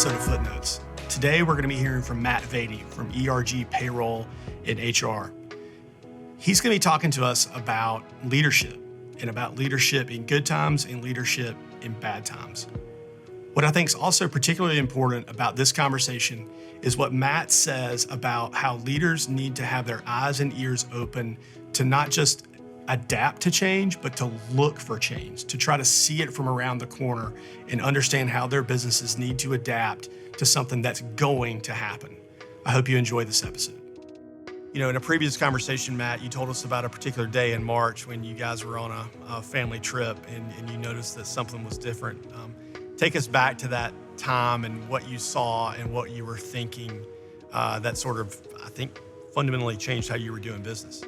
episode of Footnotes. Today we're going to be hearing from Matt Vaadi from ERG Payroll and HR. He's going to be talking to us about leadership and about leadership in good times and leadership in bad times. What I think is also particularly important about this conversation is what Matt says about how leaders need to have their eyes and ears open to not just adapt to change, but to look for change, to try to see it from around the corner and understand how their businesses need to adapt to something that's going to happen. I hope you enjoy this episode. You know, in a previous conversation, Matt, you told us about a particular day in March when you guys were on a family trip and you noticed that something was different. Take us back to that time and what you saw and what you were thinking that sort of, I think, fundamentally changed how you were doing business.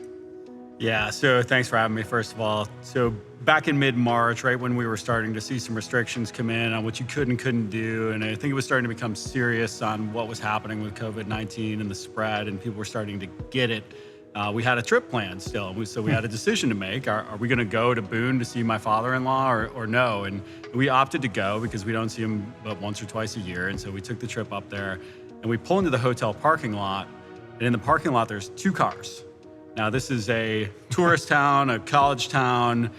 Yeah, so thanks for having me, first of all. So back in mid-March, right when we were starting to see some restrictions come in on what you could and couldn't do, and I think it was starting to become serious on what was happening with COVID-19 and the spread, and people were starting to get it. We had a trip planned still, so we had a decision to make. Are we gonna go to Boone to see my father-in-law or no? And we opted to go because we don't see him but once or twice a year, and so we took the trip up there, and we pull into the hotel parking lot, and in the parking lot there's two cars. Now, this is a tourist town, a college town,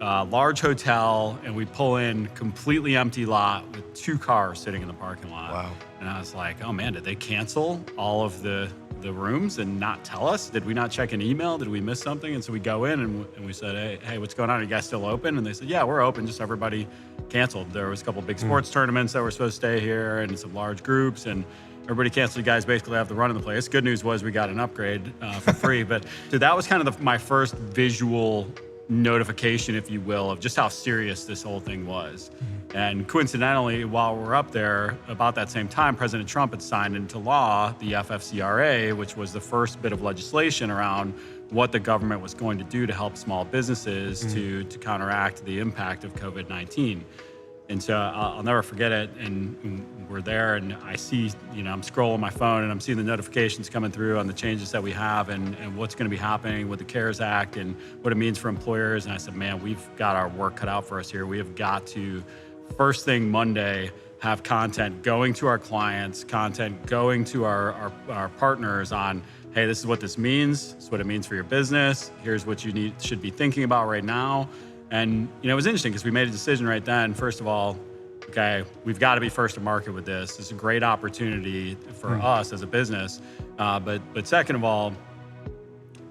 large hotel, and we pull in completely empty lot with two cars sitting in the parking lot. Wow. And I was like, oh man, did they cancel all of the rooms and not tell us? Did we not check an email? Did we miss something? And so we go in and we said, hey, what's going on? Are you guys still open? And they said, yeah, we're open, just everybody canceled. There was a couple big sports tournaments that were supposed to stay here and some large groups, and everybody canceled. You guys basically have the run of the place. Good news was we got an upgrade for free. But so that was kind of my first visual notification, if you will, of just how serious this whole thing was. And coincidentally, while we're up there, about that same time, President Trump had signed into law the FFCRA, which was the first bit of legislation around what the government was going to do to help small businesses to counteract the impact of COVID-19. And so I'll never forget it. And we're there and I see, I'm scrolling my phone and I'm seeing the notifications coming through on the changes that we have and what's going to be happening with the CARES Act and what it means for employers. And I said, man, we've got our work cut out for us here. We have got to, first thing Monday, have content going to our clients, content going to our partners on, hey, this is what this means. This is what it means for your business. Here's what you should be thinking about right now. And it was interesting because we made a decision right then. First of all, okay, we've got to be first to market with this. It's a great opportunity for us as a business. But second of all,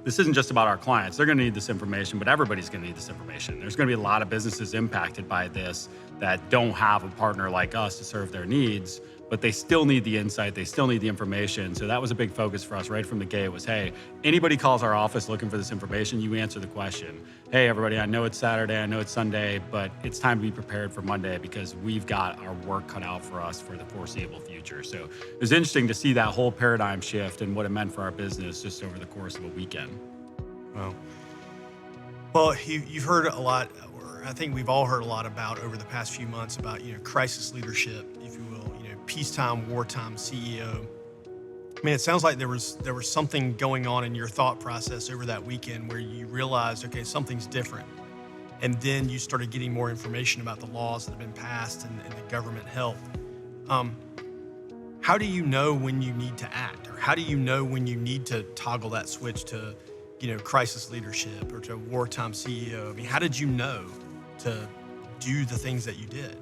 this isn't just about our clients. They're going to need this information, but everybody's going to need this information. There's going to be a lot of businesses impacted by this that don't have a partner like us to serve their needs, but they still need the insight. They still need the information. So that was a big focus for us right from the gate. It was, hey, anybody calls our office looking for this information, you answer the question. Hey, everybody, I know it's Saturday, I know it's Sunday, but it's time to be prepared for Monday because we've got our work cut out for us for the foreseeable future. So it was interesting to see that whole paradigm shift and what it meant for our business just over the course of a weekend. Wow. Well, you've heard a lot, or I think we've all heard a lot about over the past few months about, crisis leadership, if you will, peacetime, wartime CEO. I mean, it sounds like there was something going on in your thought process over that weekend where you realized, okay, something's different. And then you started getting more information about the laws that have been passed and the government help. How do you know when you need to act? Or how do you know when you need to toggle that switch to, crisis leadership or to wartime CEO? I mean, how did you know to do the things that you did?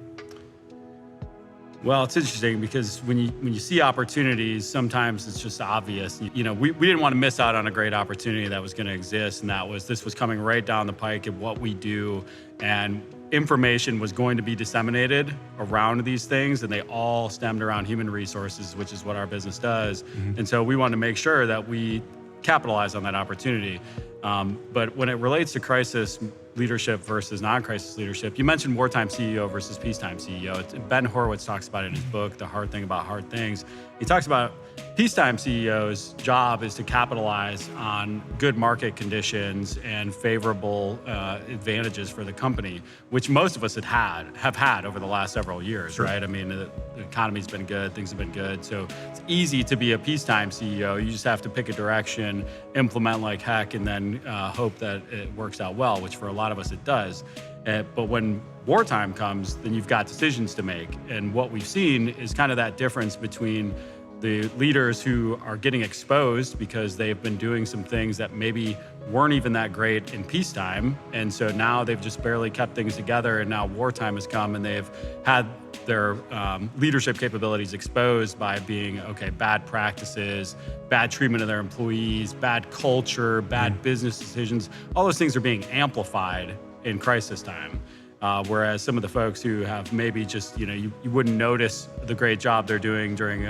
Well, it's interesting because when you see opportunities, sometimes it's just obvious. We didn't want to miss out on a great opportunity that was going to exist, and this was coming right down the pike of what we do, and information was going to be disseminated around these things, and they all stemmed around human resources, which is what our business does. And so we wanted to make sure that we capitalize on that opportunity. But when it relates to crisis leadership versus non-crisis leadership, you mentioned wartime CEO versus peacetime CEO. Ben Horowitz talks about it in his book, The Hard Thing About Hard Things. He talks about peacetime CEO's job is to capitalize on good market conditions and favorable advantages for the company, which most of us have had over the last several years, Sure. right? I mean, the economy's been good, things have been good. So it's easy to be a peacetime CEO. You just have to pick a direction, implement like heck, and then hope that it works out well, which for a lot of us it does. But when wartime comes, then you've got decisions to make. And what we've seen is kind of that difference between the leaders who are getting exposed because they've been doing some things that maybe weren't even that great in peacetime. And so now they've just barely kept things together. And now wartime has come and they've had their leadership capabilities exposed by being, bad practices, bad treatment of their employees, bad culture, bad business decisions. All those things are being amplified in crisis time. Whereas some of the folks who have maybe just, you wouldn't notice the great job they're doing during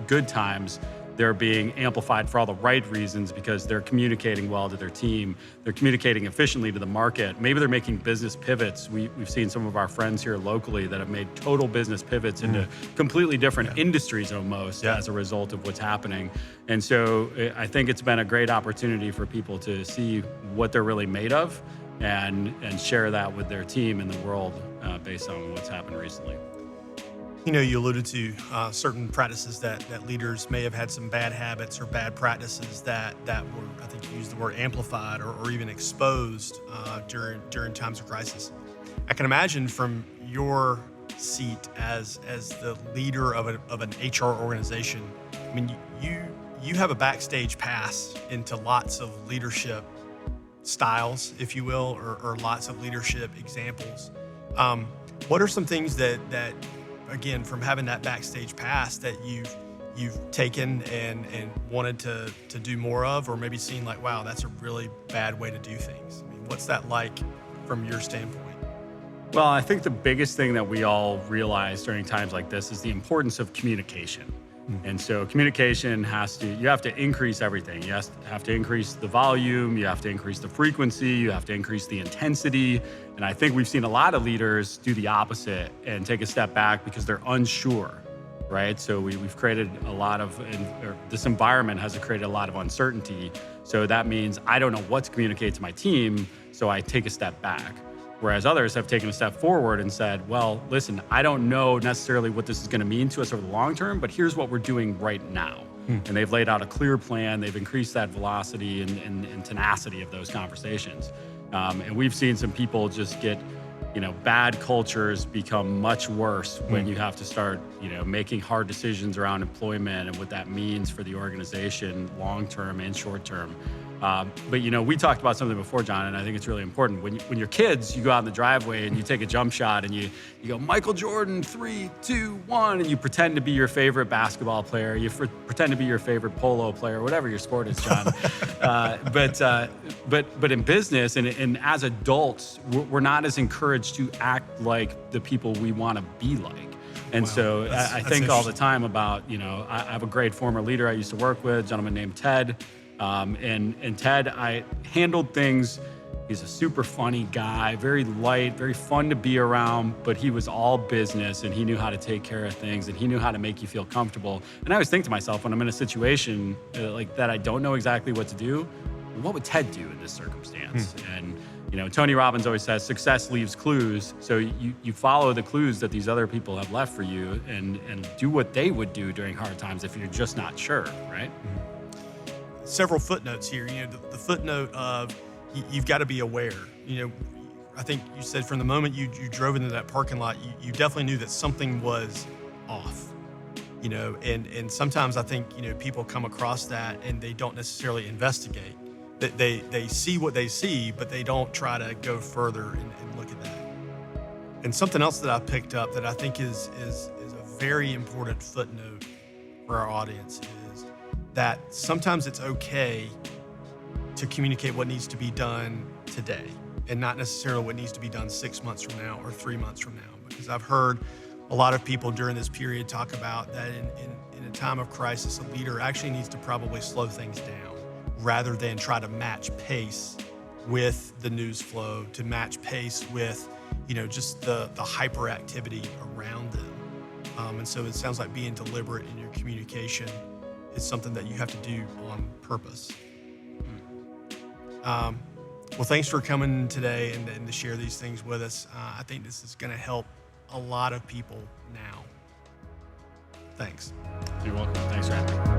good times, they're being amplified for all the right reasons because they're communicating well to their team. They're communicating efficiently to the market. Maybe they're making business pivots. We've seen some of our friends here locally that have made total business pivots into completely different industries almost as a result of what's happening. And so I think it's been a great opportunity for people to see what they're really made of and share that with their team and the world based on what's happened recently. You alluded to certain practices that leaders may have had some bad habits or bad practices that were, I think you used the word amplified or even exposed during times of crisis. I can imagine from your seat as the leader of an HR organization, I mean, you have a backstage pass into lots of leadership styles, if you will, or lots of leadership examples. What are some things that again, from having that backstage pass that you've taken and wanted to do more of, or maybe seen like, wow, that's a really bad way to do things? I mean, what's that like from your standpoint? Well, I think the biggest thing that we all realize during times like this is the importance of communication. And so communication you have to increase everything. You have to increase the volume, you have to increase the frequency, you have to increase the intensity. And I think we've seen a lot of leaders do the opposite and take a step back because they're unsure, right? So we've created this environment has created a lot of uncertainty. So that means I don't know what to communicate to my team, so I take a step back. Whereas others have taken a step forward and said, well, listen, I don't know necessarily what this is going to mean to us over the long term, but here's what we're doing right now. And they've laid out a clear plan. They've increased that velocity and tenacity of those conversations. And we've seen some people just get, bad cultures become much worse when you have to start, making hard decisions around employment and what that means for the organization, long-term and short-term. But we talked about something before, John, and I think it's really important. When you're kids, you go out in the driveway and you take a jump shot and you go, Michael Jordan, 3, 2, 1, and you pretend to be your favorite basketball player. You pretend to be your favorite polo player, whatever your sport is, John. But in business and as adults, we're not as encouraged to act like the people we want to be like. And so I think all the time about, I have a great former leader I used to work with, a gentleman named Ted. And Ted, I handled things. He's a super funny guy, very light, very fun to be around, but he was all business and he knew how to take care of things and he knew how to make you feel comfortable. And I always think to myself, when I'm in a situation like that, I don't know exactly what to do. What would Ted do in this circumstance? And Tony Robbins always says, success leaves clues. So you follow the clues that these other people have left for you and do what they would do during hard times if you're just not sure, right? Several footnotes here. The footnote of you've got to be aware. I think you said from the moment you drove into that parking lot, you definitely knew that something was off. And sometimes I think people come across that and they don't necessarily investigate. That they see what they see, but they don't try to go further and look at that. And something else that I picked up that I think is a very important footnote for our audience is that sometimes it's okay to communicate what needs to be done today and not necessarily what needs to be done 6 months from now or 3 months from now. Because I've heard a lot of people during this period talk about that in a time of crisis, a leader actually needs to probably slow things down rather than try to match pace with the news flow, to match pace with, just the hyperactivity around them. And so it sounds like being deliberate in your communication is something that you have to do on purpose. Well, thanks for coming today and to share these things with us. I think this is going to help a lot of people now. Thanks. You're welcome. Thanks for having me.